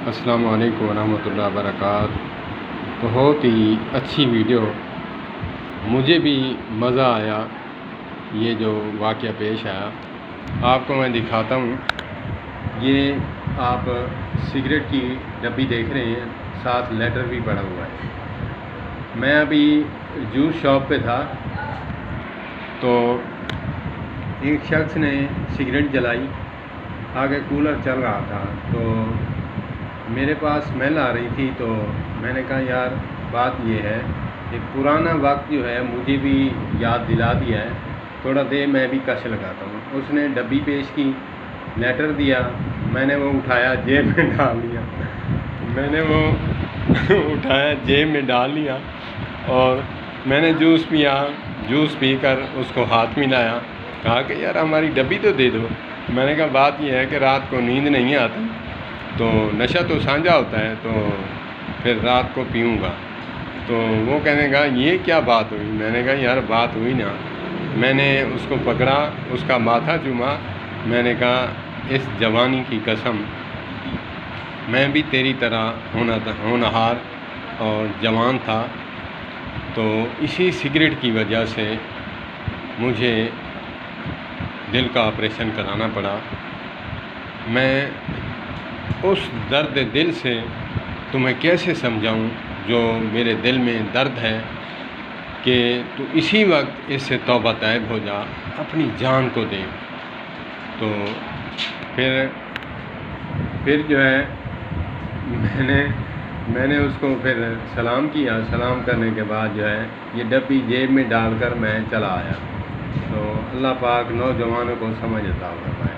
السلام علیکم ورحمۃ اللہ وبرکاتہ۔ بہت ہی اچھی ویڈیو، مجھے بھی مزہ آیا۔ یہ جو واقعہ پیش آیا آپ کو میں دکھاتا ہوں۔ یہ آپ سگریٹ کی ڈبی دیکھ رہے ہیں، ساتھ لیٹر بھی پڑا ہوا ہے۔ میں ابھی جوس شاپ پہ تھا تو ایک شخص نے سگریٹ جلائی، آگے کولر چل رہا تھا تو میرے پاس اسمیل آ رہی تھی، تو میں نے کہا یار بات یہ ہے، ایک پرانا وقت جو ہے مجھے بھی یاد دلا دیا ہے، تھوڑا دیر میں بھی کش لگاتا ہوں۔ اس نے ڈبی پیش کی، لیٹر دیا، میں نے وہ اٹھایا جیب میں ڈال لیا اور میں نے جوس پیا۔ جوس پی کر اس کو ہاتھ ملایا، کہا کہ یار ہماری ڈبی تو دے دو۔ میں نے کہا بات یہ ہے کہ رات کو نیند نہیں آتی تو نشہ تو سانجھا ہوتا ہے، تو پھر رات کو پیوں گا۔ تو وہ کہنے کا یہ کیا بات ہوئی؟ میں نے کہا یار بات ہوئی نا۔ میں نے اس کو پکڑا، اس کا ماتھا چوما، میں نے کہا اس جوانی کی قسم، میں بھی تیری طرح ہونہار اور جوان تھا، تو اسی سگریٹ کی وجہ سے مجھے دل کا آپریشن کرانا پڑا۔ میں اس درد دل سے تمہیں کیسے سمجھاؤں جو میرے دل میں درد ہے کہ تو اسی وقت اس سے توبہ طیب ہو جا، اپنی جان کو دے۔ تو پھر جو ہے میں نے اس کو پھر سلام کیا۔ سلام کرنے کے بعد جو ہے یہ ڈبی جیب میں ڈال کر میں چلا آیا۔ تو اللہ پاک نوجوانوں کو سمجھ عطا فرمائے۔